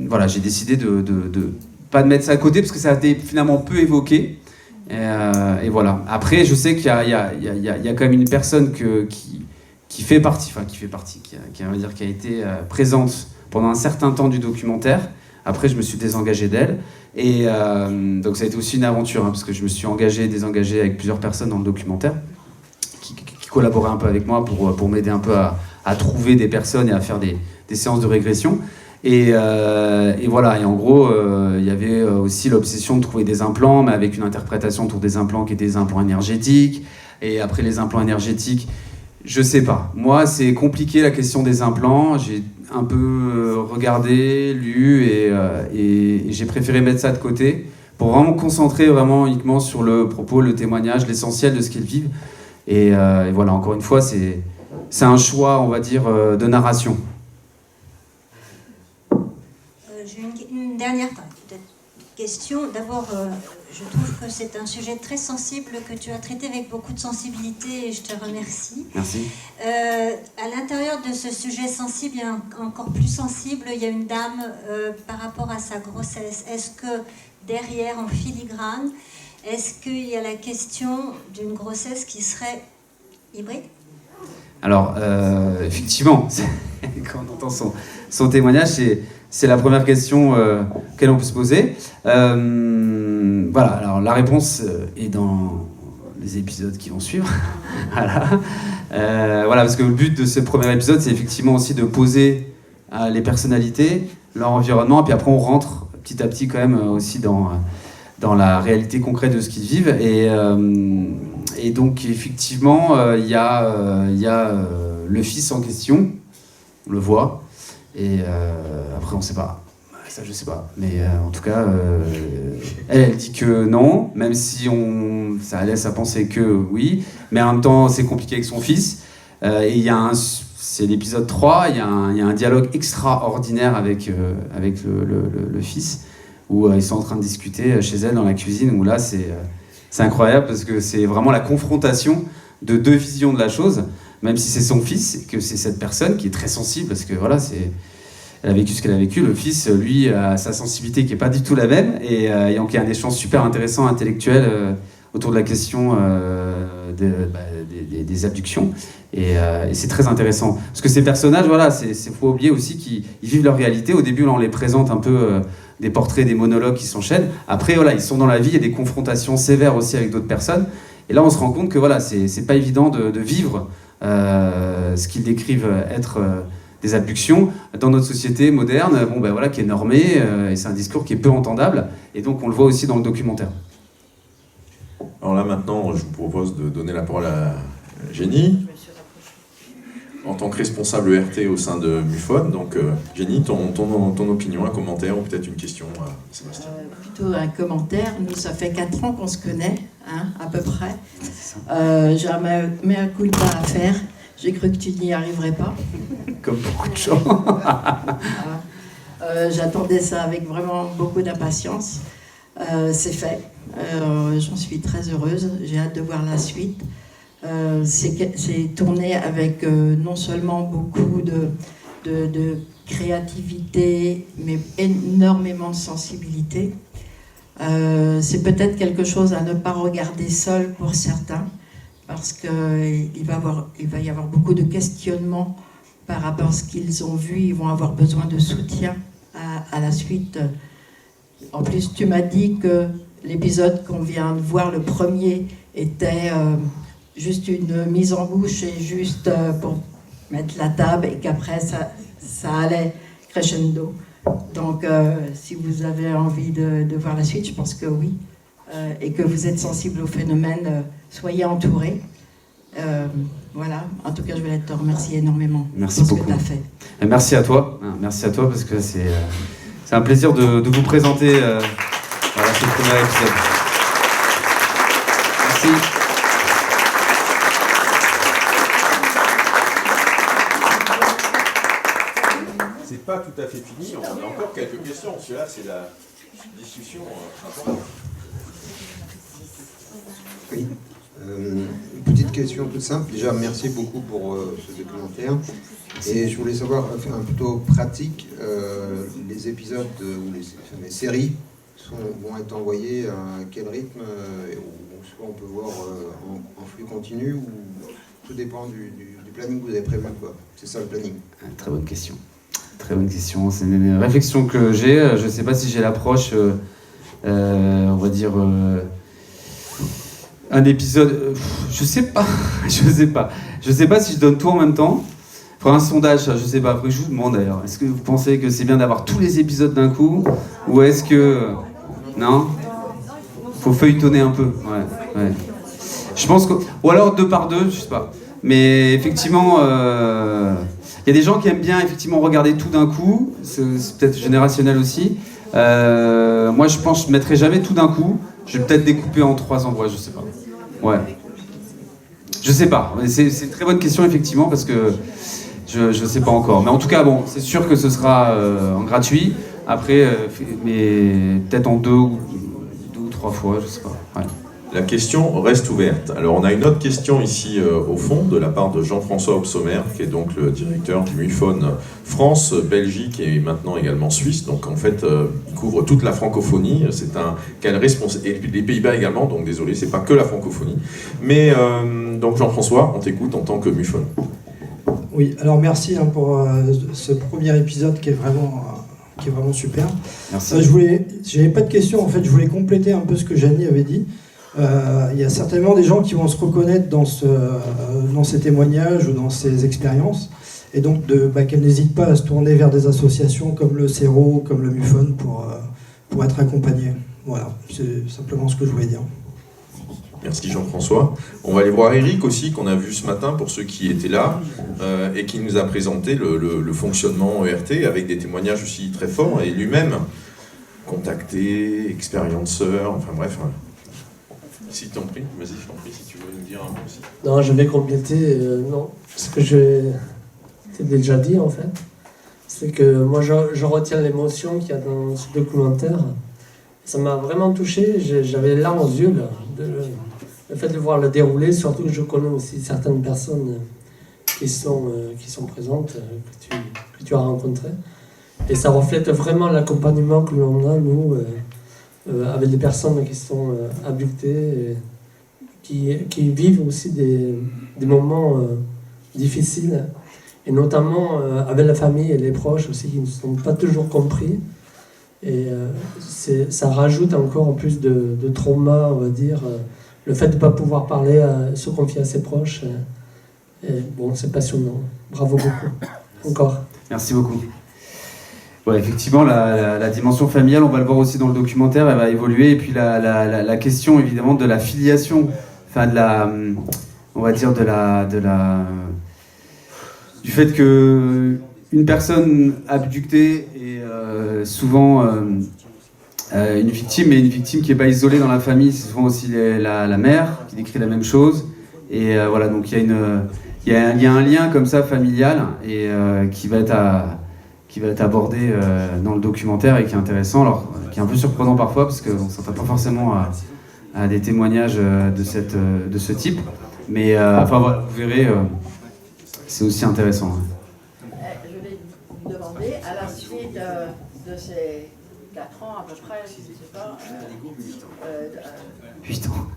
voilà, j'ai décidé de pas de mettre ça à côté parce que ça a été finalement peu évoqué. Et voilà. Après, je sais qu'il y a quand même une personne qui fait partie, qui a été présente pendant un certain temps du documentaire. Après, je me suis désengagé d'elle. Et donc ça a été aussi une aventure, hein, parce que je me suis désengagé avec plusieurs personnes dans le documentaire qui collaboraient un peu avec moi pour m'aider un peu à trouver des personnes et à faire des séances de régression. Et voilà, et en gros, il y avait aussi l'obsession de trouver des implants, mais avec une interprétation autour des implants qui étaient des implants énergétiques. Et après les implants énergétiques, je sais pas. Moi, c'est compliqué la question des implants. J'ai un peu regardé, lu, et j'ai préféré mettre ça de côté pour vraiment concentrer uniquement sur le propos, le témoignage, l'essentiel de ce qu'ils vivent. Et voilà, encore une fois, c'est un choix, on va dire, de narration. J'ai une dernière question. D'abord, je trouve que c'est un sujet très sensible que tu as traité avec beaucoup de sensibilité et je te remercie. Merci. À l'intérieur de ce sujet sensible, il y a encore plus sensible, il y a une dame par rapport à sa grossesse. Est-ce que derrière, en filigrane, est-ce qu'il y a la question d'une grossesse qui serait hybride? Alors, effectivement, quand on entend son témoignage, c'est la première question qu'elle peut se poser. Voilà, alors la réponse est dans les épisodes qui vont suivre. Voilà, parce que le but de ce premier épisode, c'est effectivement aussi de poser les personnalités, leur environnement, et puis après on rentre petit à petit quand même aussi dans la réalité concrète de ce qu'ils vivent. Et donc effectivement, il y a le fils en question, on le voit. Et après, on ne sait pas Ça, je sais pas. Mais en tout cas, elle dit que non, même si ça laisse à penser que oui. Mais en même temps, c'est compliqué avec son fils. Et il y a c'est l'épisode 3, il y a un dialogue extraordinaire avec le fils, où ils sont en train de discuter chez elle dans la cuisine, où là, c'est incroyable, parce que c'est vraiment la confrontation de deux visions de la chose, même si c'est son fils, et que c'est cette personne qui est très sensible, parce que voilà, elle a vécu ce qu'elle a vécu. Le fils, lui, a sa sensibilité qui n'est pas du tout la même, et donc il y a un échange super intéressant, intellectuel, autour de la question des abductions, et c'est très intéressant. Parce que ces personnages, voilà, faut oublier aussi qu'ils vivent leur réalité. Au début, là, on les présente un peu des portraits, des monologues qui s'enchaînent. Après, voilà, ils sont dans la vie, il y a des confrontations sévères aussi avec d'autres personnes. Et là, on se rend compte que voilà, c'est pas évident de vivre ce qu'ils décrivent être des abductions dans notre société moderne, voilà, qui est normée, et c'est un discours qui est peu entendable. Et donc, on le voit aussi dans le documentaire. Alors là, maintenant, je vous propose de donner la parole à Jenny, en tant que responsable ERT au sein de MUFON. Donc, Jenny, ton opinion, un commentaire ou peut-être une question à Sébastien. Plutôt un commentaire. Nous, ça fait 4 ans qu'on se connaît, à peu près. J'ai un mea culpa à faire. J'ai cru que tu n'y arriverais pas. Comme beaucoup de gens. J'attendais ça avec vraiment beaucoup d'impatience. C'est fait. J'en suis très heureuse. J'ai hâte de voir la suite. C'est tourné avec non seulement beaucoup de créativité, mais énormément de sensibilité. C'est peut-être quelque chose à ne pas regarder seul pour certains, parce qu'il va y avoir beaucoup de questionnements par rapport à ce qu'ils ont vu. Ils vont avoir besoin de soutien à la suite. En plus, tu m'as dit que l'épisode qu'on vient de voir, le premier, était juste une mise en bouche et juste pour mettre la table, et qu'après ça allait crescendo. Donc si vous avez envie de voir la suite, je pense que oui, et que vous êtes sensible au phénomène, soyez entourés. Voilà, en tout cas je voulais te remercier énormément Merci pour ce beaucoup. que tu as fait. Et merci à toi, parce que c'est un plaisir de vous présenter voilà, ce premier épisode. Merci. C'est pas tout à fait fini, on a encore quelques questions. Celui-là, c'est la discussion importante. Oui. Une petite question toute simple. Déjà, merci beaucoup pour ce documentaire. Et je voulais savoir, enfin, plutôt pratique, les épisodes ou les séries vont être envoyés à quel rythme, ou soit on peut voir en flux continu, ou tout dépend du planning que vous avez prévu, quoi. C'est ça le planning. Très bonne question. Très bonne question. C'est une réflexion que j'ai. Je ne sais pas si j'ai l'approche, on va dire, un épisode. Je sais pas. Je sais pas si je donne tout en même temps. Pour un sondage, je sais pas. Après, je vous demande d'ailleurs. Est-ce que vous pensez que c'est bien d'avoir tous les épisodes d'un coup, ou est-ce que non, faut feuilletonner un peu. Ouais. Je pense que, ou alors 2 par 2, je sais pas. Mais effectivement. Il y a des gens qui aiment bien effectivement regarder tout d'un coup, c'est peut-être générationnel aussi. Moi je pense que je ne mettrai jamais tout d'un coup, je vais peut-être découper en 3 endroits, je sais pas. Ouais. Je sais pas, c'est une très bonne question effectivement, parce que je sais pas encore. Mais en tout cas, bon, c'est sûr que ce sera en gratuit, après, mais peut-être en 2 ou 3 fois, je sais pas. Ouais. La question reste ouverte. Alors on a une autre question ici au fond, de la part de Jean-François Obsommer, qui est donc le directeur du MUFON France, Belgique et maintenant également Suisse. Donc en fait, il couvre toute la francophonie. C'est et les Pays-Bas également, donc désolé, c'est pas que la francophonie. Mais donc Jean-François, on t'écoute en tant que MUFON. Oui, alors merci pour ce premier épisode qui est vraiment super. Merci. J'avais pas de questions, en fait, je voulais compléter un peu ce que Janie avait dit. Il y a certainement des gens qui vont se reconnaître dans ces témoignages ou dans ces expériences, et donc qu'elles n'hésitent pas à se tourner vers des associations comme le CERO, comme le MUFON pour être accompagnées. Voilà, c'est simplement ce que je voulais dire. Merci Jean-François. On va aller voir Eric aussi, qu'on a vu ce matin pour ceux qui étaient là, et qui nous a présenté le fonctionnement ERT avec des témoignages aussi très forts, et lui-même contacté, expérienceur, enfin bref. Si t'en prie, vas-y, je t'en prie, si tu veux nous dire un peu aussi. Non, je vais compléter non, ce que je t'ai déjà dit en fait. C'est que moi je retiens l'émotion qu'il y a dans ce documentaire. Ça m'a vraiment touché, j'avais les larmes aux yeux là, le fait de voir le déroulé, surtout que je connais aussi certaines personnes qui sont présentes, que tu as rencontrées. Et ça reflète vraiment l'accompagnement que l'on a, nous, avec des personnes qui sont abductées, qui vivent aussi des moments difficiles, et notamment avec la famille et les proches aussi, qui ne sont pas toujours compris. Et ça rajoute encore en plus de trauma, on va dire, le fait de ne pas pouvoir parler, se confier à ses proches. Et bon, c'est passionnant. Bravo beaucoup. Encore. Merci beaucoup. Ouais, effectivement, la dimension familiale, on va le voir aussi dans le documentaire, elle va évoluer. Et puis la question, évidemment, de la filiation, enfin on va dire du fait que une personne abductée est souvent une victime, mais une victime qui n'est pas isolée dans la famille, c'est souvent aussi la mère qui décrit la même chose. Et voilà, donc il y a un lien comme ça familial et qui va être abordé dans le documentaire et qui est intéressant, alors qui est un peu surprenant parfois parce qu'on ne s'attend pas forcément à des témoignages de ce type. Mais enfin voilà, vous verrez, c'est aussi intéressant. Je vais vous demander, à la suite de ces 4 ans à peu près, je ne sais pas... 8 ans.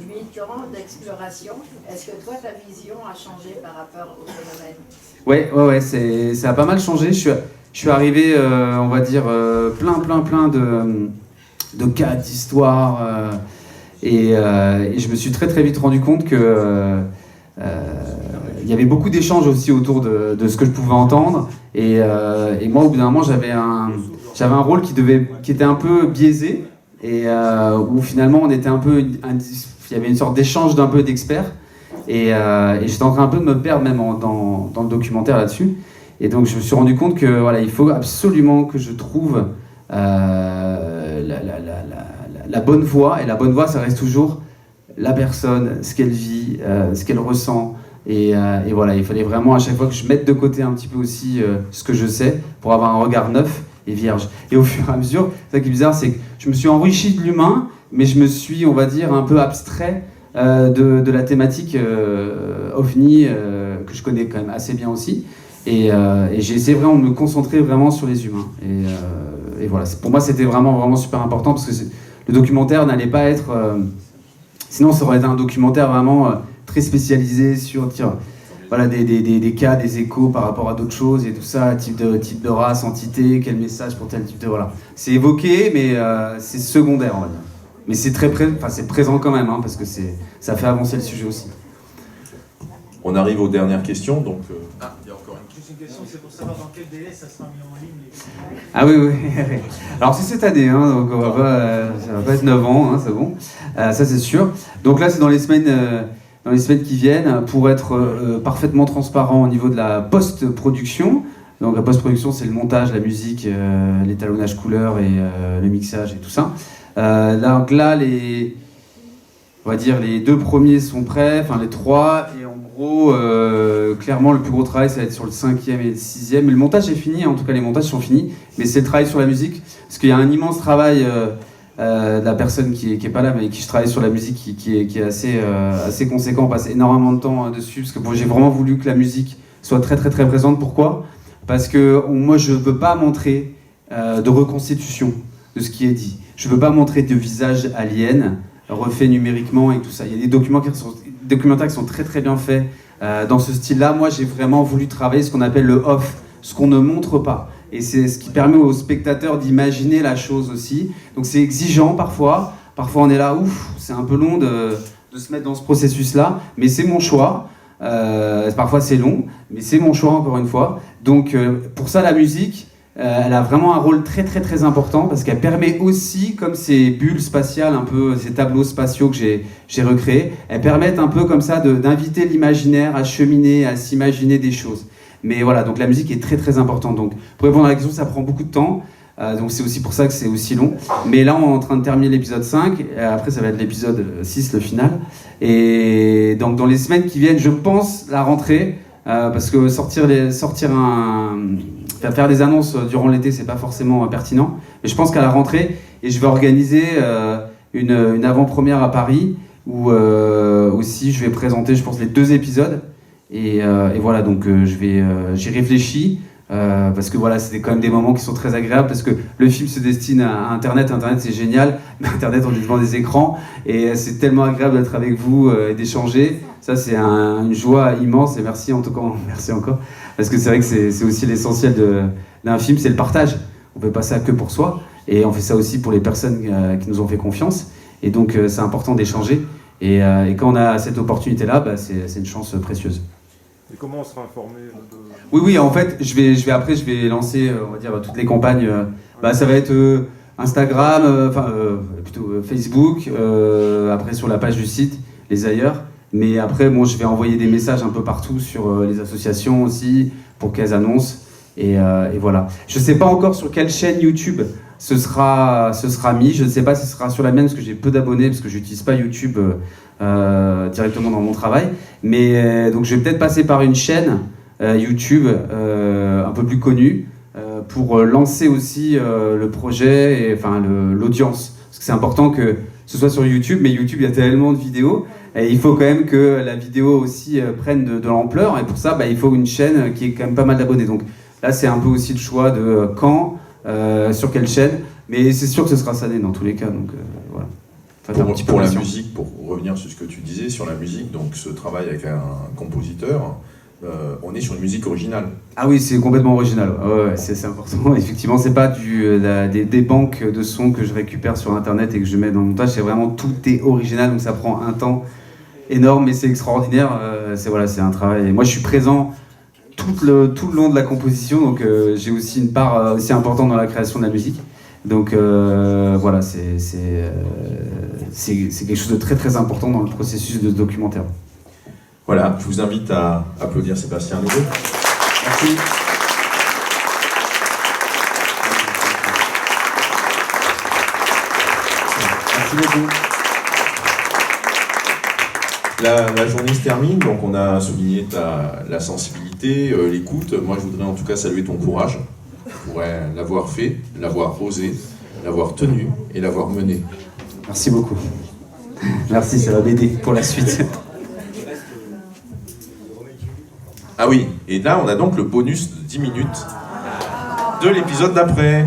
8 ans d'exploration, est-ce que toi, ta vision a changé par rapport au phénomène? Ouais, ça a pas mal changé. Je suis arrivé, on va dire, plein de cas, d'histoires, et je me suis très vite rendu compte que il y avait beaucoup d'échanges aussi autour de ce que je pouvais entendre, et moi, au bout d'un moment, j'avais un rôle qui était un peu biaisé, et où finalement, on était un peu... Il y avait une sorte d'échange d'un peu d'experts, et j'étais en train un peu de me perdre même dans le documentaire là-dessus. Et donc je me suis rendu compte que voilà, il faut absolument que je trouve la bonne voie, et la bonne voie, ça reste toujours la personne, ce qu'elle vit, ce qu'elle ressent, et voilà, il fallait vraiment à chaque fois que je mette de côté un petit peu aussi ce que je sais pour avoir un regard neuf et vierge. Et au fur et à mesure, ça qui est bizarre, c'est que je me suis enrichi de l'humain, mais je me suis, on va dire, un peu abstrait de la thématique OVNI, que je connais quand même assez bien aussi. Et j'ai essayé vraiment de me concentrer vraiment sur les humains. Et voilà, pour moi, c'était vraiment super important, parce que le documentaire n'allait pas être... sinon, ça aurait été un documentaire vraiment très spécialisé sur voilà, des cas, des échos par rapport à d'autres choses et tout ça, type de race, entité, quel message pour tel type de... Voilà. C'est évoqué, mais c'est secondaire, on va dire. Mais c'est c'est présent quand même, hein, parce que ça fait avancer le sujet aussi. On arrive aux dernières questions, donc... il y a encore une question, c'est pour savoir dans quel délai ça sera mis en ligne. Ah oui. Alors c'est cette année, hein, donc ça va pas être 9 ans, hein, c'est bon. Ça c'est sûr. Donc là c'est dans les semaines qui viennent, pour être parfaitement transparent au niveau de la post-production. Donc la post-production, c'est le montage, la musique, l'étalonnage couleur et le mixage et tout ça. Donc là, on va dire les 2 premiers sont prêts, enfin les 3, et en gros, clairement le plus gros travail, ça va être sur le 5e et le 6e. Mais le montage est fini, en tout cas les montages sont finis, mais c'est le travail sur la musique, parce qu'il y a un immense travail de la personne qui est pas là, mais qui je travaille sur la musique, qui est assez conséquent. On passe énormément de temps dessus, parce que j'ai vraiment voulu que la musique soit très présente. Pourquoi ? Parce que moi je veux pas montrer de reconstitution de ce qui est dit. Je veux pas montrer de visage alien refait numériquement et tout ça. Il y a des documentaires qui sont très bien faits dans ce style-là. Moi j'ai vraiment voulu travailler ce qu'on appelle le off, ce qu'on ne montre pas. Et c'est ce qui permet aux spectateurs d'imaginer la chose aussi. Donc c'est exigeant parfois. Parfois on est là, c'est un peu long de se mettre dans ce processus-là. Mais c'est mon choix. Parfois c'est long, mais c'est mon choix encore une fois. Donc pour ça la musique, elle a vraiment un rôle très très très important parce qu'elle permet aussi, comme ces bulles spatiales, un peu ces tableaux spatiaux que j'ai recréés, elles permettent un peu comme ça d'inviter l'imaginaire à cheminer, à s'imaginer des choses. Mais voilà, donc la musique est très très importante. Donc pour répondre à la question, ça prend beaucoup de temps. Donc c'est aussi pour ça que c'est aussi long. Mais là, on est en train de terminer l'épisode 5. Et après, ça va être l'épisode 6, le final. Et donc dans les semaines qui viennent, je pense la rentrée. Parce que faire des annonces durant l'été, c'est pas forcément pertinent. Mais je pense qu'à la rentrée, et je vais organiser une avant-première à Paris où aussi je vais présenter, je pense, les 2 épisodes. Et voilà, donc j'y réfléchis. Parce que voilà, c'est quand même des moments qui sont très agréables parce que le film se destine à Internet. Internet, c'est génial, mais Internet, on est devant des écrans et c'est tellement agréable d'être avec vous et d'échanger. Ça, c'est une joie immense et merci en tout cas, merci encore, parce que c'est vrai que c'est aussi l'essentiel d'un film, c'est le partage. On fait pas ça que pour soi et on fait ça aussi pour les personnes qui nous ont fait confiance et donc c'est important d'échanger et quand on a cette opportunité-là, c'est une chance précieuse. Et comment on sera informé Oui, en fait, je vais lancer, on va dire, toutes les campagnes. Ça va être Instagram, plutôt Facebook, après sur la page du site, les ailleurs. Mais après, je vais envoyer des messages un peu partout sur les associations aussi, pour qu'elles annoncent. Et voilà. Je ne sais pas encore sur quelle chaîne YouTube ce sera mis. Je ne sais pas si ce sera sur la mienne, parce que j'ai peu d'abonnés, parce que je n'utilise pas YouTube directement dans mon travail. Mais donc je vais peut-être passer par une chaîne YouTube un peu plus connue pour lancer aussi le projet et l'audience. Parce que c'est important que ce soit sur YouTube, mais YouTube, il y a tellement de vidéos. Et il faut quand même que la vidéo aussi prenne de l'ampleur. Et pour ça, il faut une chaîne qui ait quand même pas mal d'abonnés. Donc là, c'est un peu aussi le choix de quand, sur quelle chaîne. Mais c'est sûr que ce sera Sané dans tous les cas. Donc voilà. Pour la musique, pour revenir sur ce que tu disais sur la musique, donc ce travail avec un compositeur, on est sur une musique originale. Ah oui, c'est complètement original. Ouais, c'est important. Effectivement, c'est pas des banques de sons que je récupère sur Internet et que je mets dans le montage. C'est vraiment tout est original, donc ça prend un temps énorme, mais c'est extraordinaire. C'est un travail. Et moi, je suis présent tout le long de la composition, donc j'ai aussi une part aussi importante dans la création de la musique. Donc voilà, c'est quelque chose de très très important dans le processus de documentaire. Voilà, je vous invite à applaudir Sébastien Legault. Merci. Merci beaucoup. La journée se termine, donc on a souligné la sensibilité, l'écoute. Moi, je voudrais en tout cas saluer ton courage pour l'avoir fait, l'avoir osé, l'avoir tenu et l'avoir mené. Merci beaucoup. Merci, ça va m'aider pour la suite. Ah oui, et là on a donc le bonus de 10 minutes de l'épisode d'après.